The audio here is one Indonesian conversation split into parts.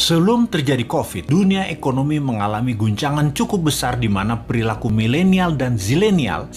Sebelum terjadi COVID, dunia ekonomi mengalami guncangan cukup besar di mana perilaku milenial dan zilenial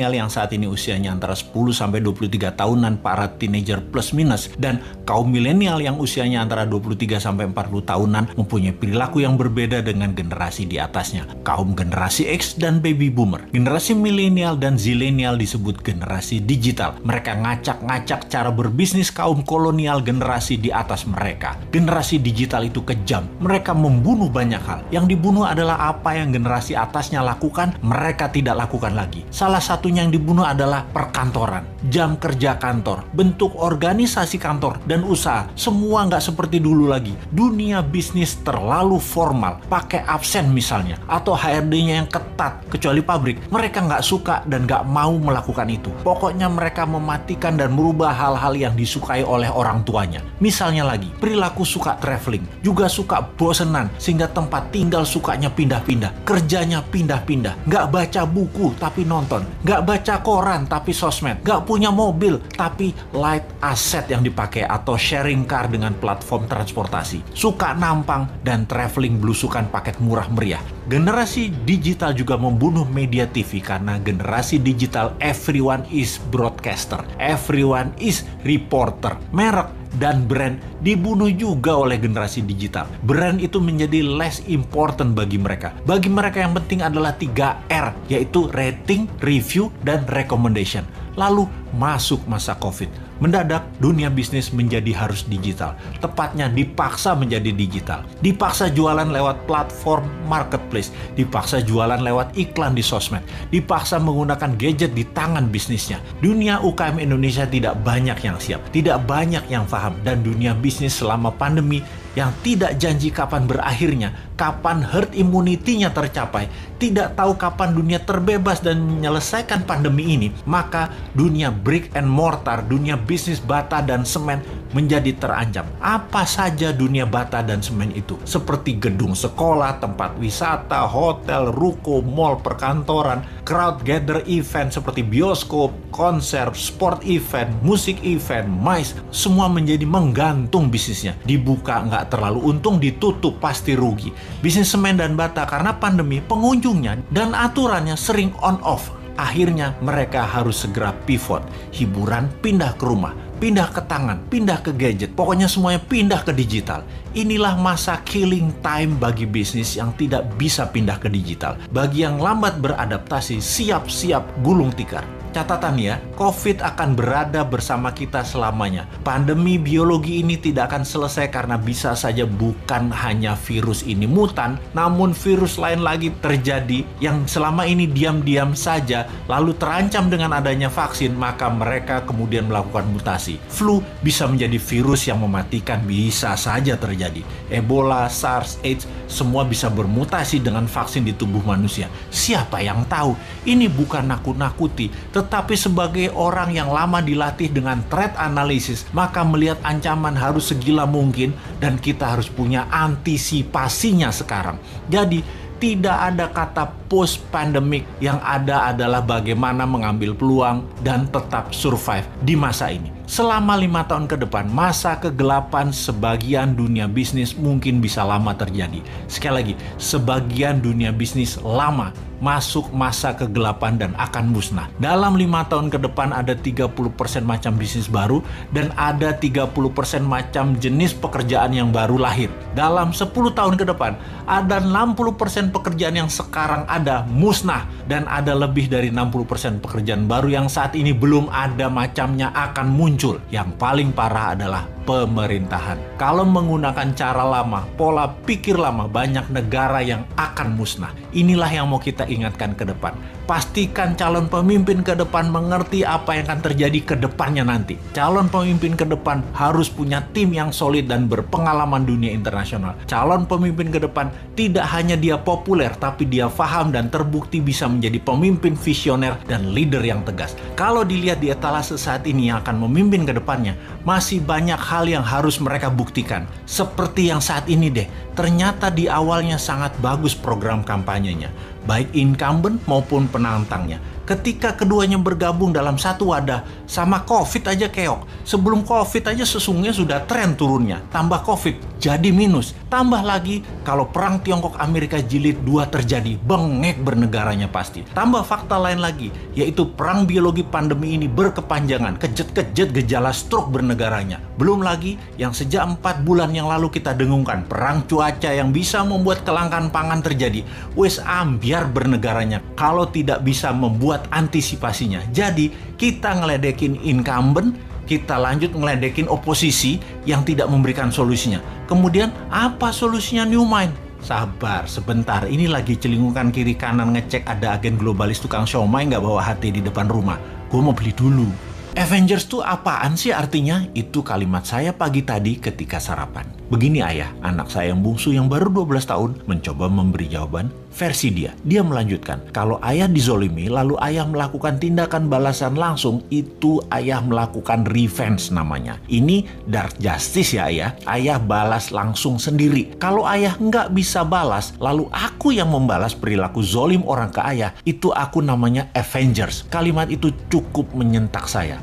yang saat ini usianya antara 10 sampai 23 tahunan, para teenager plus minus, dan kaum milenial yang usianya antara 23 sampai 40 tahunan mempunyai perilaku yang berbeda dengan generasi di atasnya, kaum generasi X dan baby boomer. Generasi milenial dan zilenial disebut generasi digital. Mereka ngacak-ngacak cara berbisnis kaum kolonial generasi di atas mereka. Generasi digital itu kejam. Mereka membunuh banyak hal. Yang dibunuh adalah apa yang generasi atasnya lakukan, mereka tidak lakukan lagi. Salah satunya yang dibunuh adalah perkantoran. Jam kerja kantor, bentuk organisasi kantor dan usaha, semua nggak seperti dulu lagi. Dunia bisnis terlalu formal, pakai absen misalnya, atau HRD-nya yang ketat, kecuali pabrik. Mereka nggak suka dan nggak mau melakukan itu. Pokoknya mereka mematikan dan merubah hal-hal yang disukai oleh orang tuanya. Misalnya lagi, perilaku suka traveling, juga suka bosenan, sehingga tempat tinggal sukanya pindah-pindah, kerjanya pindah-pindah, nggak baca buku tapi nonton, nggak baca koran tapi sosmed, nggak punya mobil tapi light asset yang dipakai atau sharing car dengan platform transportasi, suka nampang dan traveling belusukan paket murah meriah. Generasi digital juga membunuh media TV karena generasi digital everyone is broadcaster, everyone is reporter. Merek dan brand dibunuh juga oleh generasi digital. Brand itu menjadi less important bagi mereka. Bagi mereka yang penting adalah 3R, yaitu rating, review, dan recommendation. Lalu masuk masa COVID. Mendadak dunia bisnis menjadi harus digital. Tepatnya dipaksa menjadi digital. Dipaksa jualan lewat platform marketplace. Dipaksa jualan lewat iklan di sosmed. Dipaksa menggunakan gadget di tangan bisnisnya. Dunia UKM Indonesia tidak banyak yang siap. Tidak banyak yang paham. Dan dunia bisnis selama pandemi yang tidak janji kapan berakhirnya, kapan herd immunity-nya tercapai, tidak tahu kapan dunia terbebas dan menyelesaikan pandemi ini, maka dunia brick and mortar, dunia bisnis bata dan semen menjadi terancam. Apa saja dunia bata dan semen itu? Seperti gedung sekolah, tempat wisata, hotel, ruko, mall, perkantoran, crowd gather event seperti bioskop, konser, sport event, musik event, MICE, semua menjadi menggantung bisnisnya. Dibuka nggak terlalu untung, ditutup pasti rugi. Bisnis semen dan bata karena pandemi, pengunjungnya dan aturannya sering on off. Akhirnya mereka harus segera pivot. Hiburan pindah ke rumah, pindah ke tangan, pindah ke gadget. Pokoknya semuanya pindah ke digital. Inilah masa killing time bagi bisnis yang tidak bisa pindah ke digital. Bagi yang lambat beradaptasi, siap-siap gulung tikar. Catatan ya, COVID akan berada bersama kita selamanya. Pandemi biologi ini tidak akan selesai karena bisa saja bukan hanya virus ini mutan, namun virus lain lagi terjadi yang selama ini diam-diam saja, lalu terancam dengan adanya vaksin, maka mereka kemudian melakukan mutasi. Flu bisa menjadi virus yang mematikan, bisa saja terjadi. Ebola, SARS, AIDS, semua bisa bermutasi dengan vaksin di tubuh manusia. Siapa yang tahu? Ini bukan nakut-nakuti, tetapi sebagai orang yang lama dilatih dengan threat analysis, maka melihat ancaman harus segila mungkin dan kita harus punya antisipasinya sekarang. Jadi tidak ada kata post pandemic, yang ada adalah bagaimana mengambil peluang dan tetap survive di masa ini. Selama 5 tahun ke depan, masa kegelapan sebagian dunia bisnis mungkin bisa lama terjadi. Sekali lagi, sebagian dunia bisnis lama masuk masa kegelapan dan akan musnah. Dalam 5 tahun ke depan ada 30% macam bisnis baru dan ada 30% macam jenis pekerjaan yang baru lahir. Dalam 10 tahun ke depan ada 60% pekerjaan yang sekarang ada musnah dan ada lebih dari 60% pekerjaan baru yang saat ini belum ada macamnya akan muncul. Yang paling parah adalah pemerintahan. Kalau menggunakan cara lama, pola pikir lama, banyak negara yang akan musnah. Inilah yang mau kita ingatkan ke depan. Pastikan calon pemimpin ke depan mengerti apa yang akan terjadi ke depannya nanti. Calon pemimpin ke depan harus punya tim yang solid dan berpengalaman dunia internasional. Calon pemimpin ke depan tidak hanya dia populer, tapi dia paham dan terbukti bisa menjadi pemimpin visioner dan leader yang tegas. Kalau dilihat di etalase saat ini yang akan memimpin ke depannya, masih banyak hal yang harus mereka buktikan. Seperti yang saat ini deh, ternyata di awalnya sangat bagus program kampanyenya, baik incumbent maupun penantangnya. Ketika keduanya bergabung dalam satu wadah, sama COVID aja keok. Sebelum COVID aja sesungguhnya sudah tren turunnya. Tambah COVID, jadi minus. Tambah lagi, kalau perang Tiongkok-Amerika jilid 2 terjadi, bengek bernegaranya pasti. Tambah fakta lain lagi, yaitu perang biologi pandemi ini berkepanjangan, kejet-kejet gejala stroke bernegaranya. Belum lagi yang sejak 4 bulan yang lalu kita dengungkan, perang cuaca yang bisa membuat kelangkaan pangan terjadi. Wes ambiar bernegaranya kalau tidak bisa membuat antisipasinya. Jadi kita ngeledekin incumbent, kita lanjut ngeledekin oposisi yang tidak memberikan solusinya. Kemudian apa solusinya New Mind? Sabar, sebentar. Ini lagi celingukan kiri kanan ngecek ada agen globalis tukang siomay nggak bawa HT di depan rumah. Gue mau beli dulu. Avengers tuh apaan sih artinya? Itu kalimat saya pagi tadi ketika sarapan. Begini ayah, anak saya yang bungsu yang baru 12 tahun mencoba memberi jawaban versi dia. Dia melanjutkan, kalau ayah dizolimi lalu ayah melakukan tindakan balasan langsung, itu ayah melakukan revenge namanya. Ini dark justice ya ayah. Ayah balas langsung sendiri. Kalau ayah nggak bisa balas, lalu aku yang membalas perilaku zolim orang ke ayah, itu aku namanya Avengers. Kalimat itu cukup menyentak saya.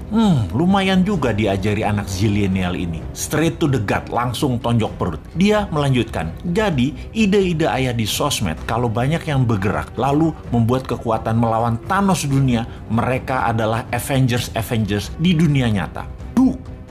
Lumayan juga diajari anak zilenial ini. Straight to the gut, langsung tonjok perut. Dia melanjutkan, jadi ide-ide ayah di sosmed kalau banyak yang bergerak lalu membuat kekuatan melawan Thanos dunia, mereka adalah Avengers di dunia nyata.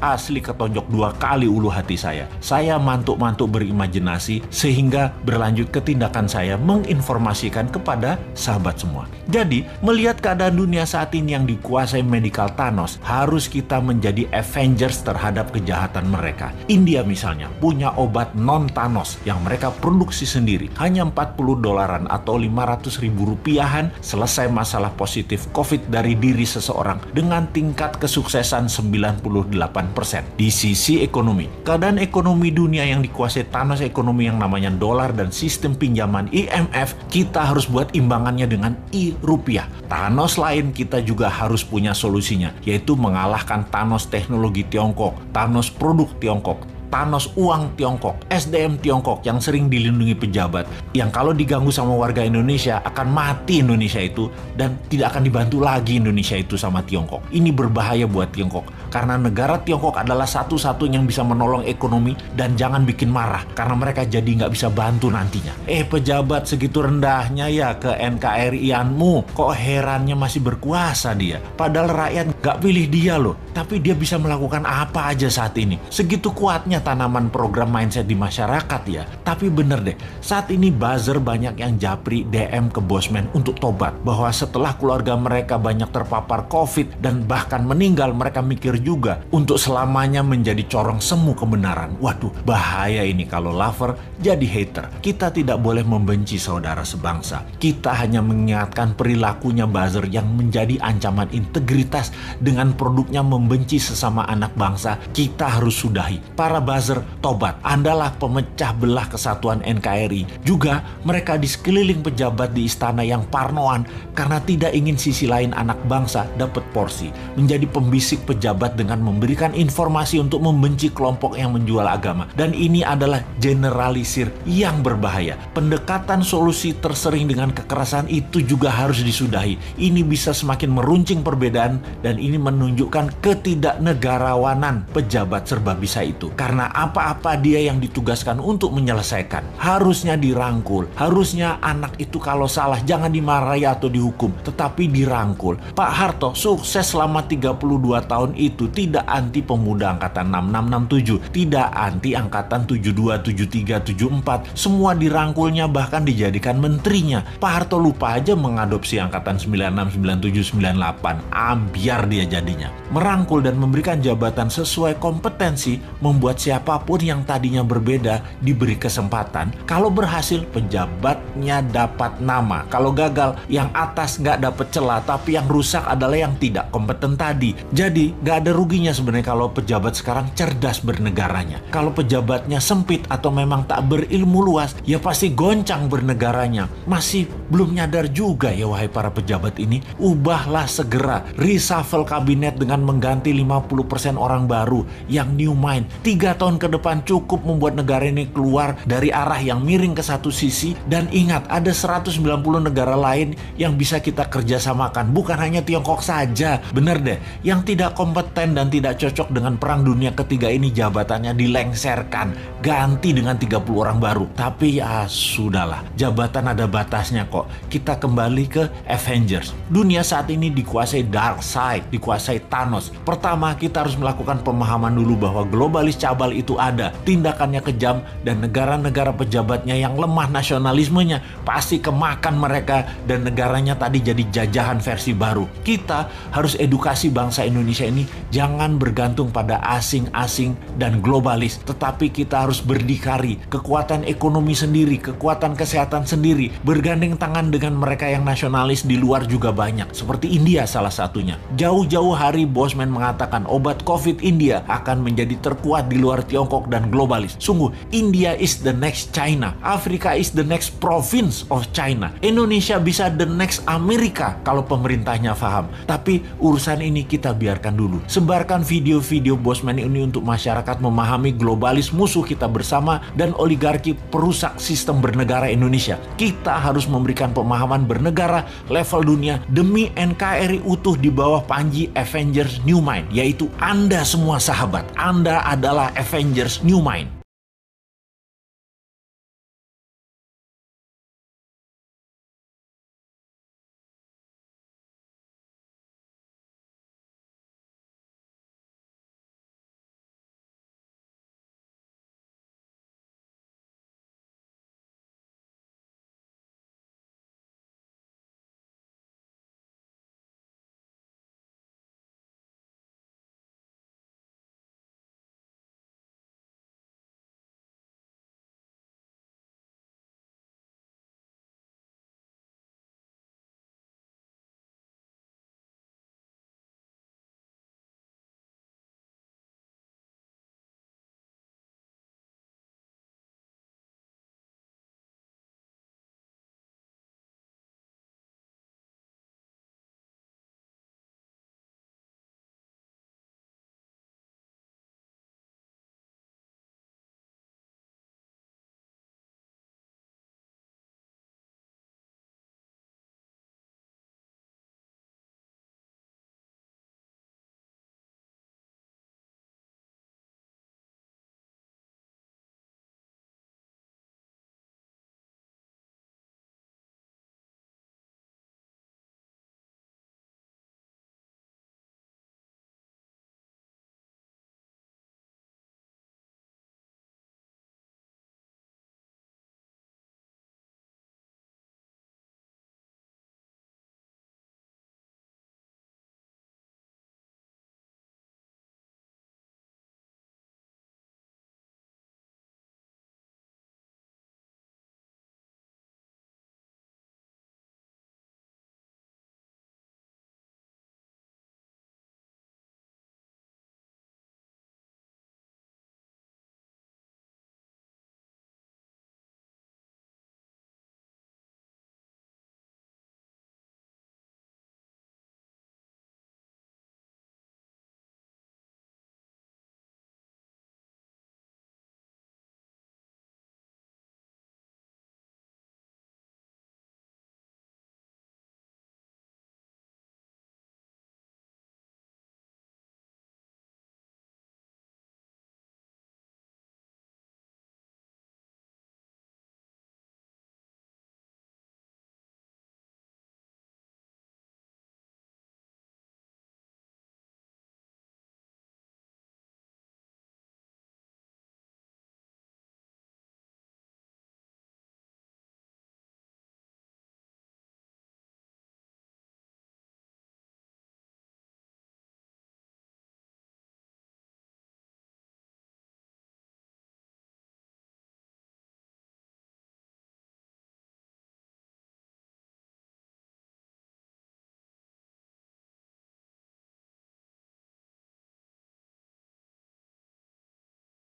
Asli ketonjok 2 kali ulu hati saya. Saya mantuk-mantuk berimajinasi sehingga berlanjut ke tindakan saya menginformasikan kepada sahabat semua. Jadi, melihat keadaan dunia saat ini yang dikuasai medical Thanos, harus kita menjadi Avengers terhadap kejahatan mereka. India misalnya punya obat non-Thanos yang mereka produksi sendiri. Hanya $40 atau 500 ribu rupiahan selesai masalah positif COVID dari diri seseorang dengan tingkat kesuksesan 98%. Di sisi ekonomi, keadaan ekonomi dunia yang dikuasai Thanos ekonomi yang namanya dolar dan sistem pinjaman IMF, kita harus buat imbangannya dengan rupiah. Thanos lain kita juga harus punya solusinya, yaitu mengalahkan Thanos teknologi Tiongkok, Thanos produk Tiongkok, Thanos uang Tiongkok, SDM Tiongkok yang sering dilindungi pejabat, yang kalau diganggu sama warga Indonesia akan mati Indonesia itu dan tidak akan dibantu lagi Indonesia itu sama Tiongkok. Ini berbahaya buat Tiongkok karena negara Tiongkok adalah satu-satunya yang bisa menolong ekonomi, dan jangan bikin marah karena mereka jadi nggak bisa bantu nantinya. Pejabat segitu rendahnya ya ke NKRI-anmu, kok herannya masih berkuasa dia? Padahal rakyat nggak pilih dia loh, tapi dia bisa melakukan apa aja saat ini. Segitu kuatnya tanaman program mindset di masyarakat ya. Tapi bener deh, saat ini buzzer banyak yang japri DM ke bosman untuk tobat, bahwa setelah keluarga mereka banyak terpapar COVID dan bahkan meninggal, mereka mikir juga untuk selamanya menjadi corong semu kebenaran. Waduh, bahaya ini kalau lover jadi hater. Kita tidak boleh membenci saudara sebangsa. Kita hanya mengingatkan perilakunya buzzer yang menjadi ancaman integritas dengan produknya membenci sesama anak bangsa. Kita harus sudahi. Para buzzer, tobat. Andalah pemecah belah kesatuan NKRI. Juga mereka di sekeliling pejabat di istana yang parnoan karena tidak ingin sisi lain anak bangsa dapat porsi. Menjadi pembisik pejabat dengan memberikan informasi untuk membenci kelompok yang menjual agama. Dan ini adalah generalisir yang berbahaya. Pendekatan solusi tersering dengan kekerasan itu juga harus disudahi. Ini bisa semakin meruncing perbedaan dan ini menunjukkan ketidaknegarawanan pejabat serba bisa itu. Karena apa-apa dia yang ditugaskan untuk menyelesaikan harusnya dirangkul. Harusnya anak itu kalau salah jangan dimarahi atau dihukum, tetapi dirangkul. Pak Harto sukses selama 32 tahun itu tidak anti pemuda angkatan 6667, tidak anti angkatan 72, 73, 74. Semua dirangkulnya, bahkan dijadikan menterinya. Pak Harto lupa aja mengadopsi angkatan 96, 97, 98. Ambiar dia jadinya. Merangkul dan memberikan jabatan sesuai kompetensi membuat siapapun yang tadinya berbeda diberi kesempatan. Kalau berhasil, pejabatnya dapat nama. Kalau gagal, yang atas nggak dapat celah, tapi yang rusak adalah yang tidak kompeten tadi. Jadi nggak ada ruginya sebenarnya kalau pejabat sekarang cerdas bernegaranya. Kalau pejabatnya sempit atau memang tak berilmu luas, ya pasti goncang bernegaranya. Masih belum nyadar juga ya wahai para pejabat ini. Ubahlah segera, reshuffle mereshuffle kabinet dengan mengganti 50% orang baru yang new mind. 3 tahun ke depan cukup membuat negara ini keluar dari arah yang miring ke satu sisi. Dan ingat, ada 190 negara lain yang bisa kita kerjasamakan. Bukan hanya Tiongkok saja. Bener deh, yang tidak kompeten dan tidak cocok dengan perang dunia ketiga ini jabatannya dilengserkan. Ganti dengan 30 orang baru. Tapi ya sudahlah, jabatan ada batasnya kok. Kita kembali ke Avengers. Dunia saat ini dikuasai Darkseid, dikuasai Thanos. Pertama, kita harus melakukan pemahaman dulu bahwa globalis cabal itu ada. Tindakannya kejam dan negara-negara pejabatnya yang lemah nasionalismenya pasti kemakan mereka dan negaranya tadi jadi jajahan versi baru. Kita harus edukasi bangsa Indonesia ini jangan bergantung pada asing-asing dan globalis, tetapi kita harus berdikari, kekuatan ekonomi sendiri, kekuatan kesehatan sendiri, bergandeng tangan dengan mereka yang nasionalis di luar juga banyak, seperti India salah satunya. Jauh-jauh hari Bosman mengatakan obat COVID India akan menjadi terkuat di luar Tiongkok dan globalis. Sungguh, India is the next China, Afrika is the next province of China, Indonesia bisa the next Amerika kalau pemerintahnya paham. Tapi urusan ini kita biarkan dulu. Sebarkan video-video Bosman ini untuk masyarakat memahami globalis musuh kita bersama dan oligarki perusak sistem bernegara Indonesia. Kita harus memberikan pemahaman bernegara level dunia demi NKRI utuh di bawah panji Avengers New Mind, yaitu Anda semua sahabat. Anda adalah Avengers New Mind.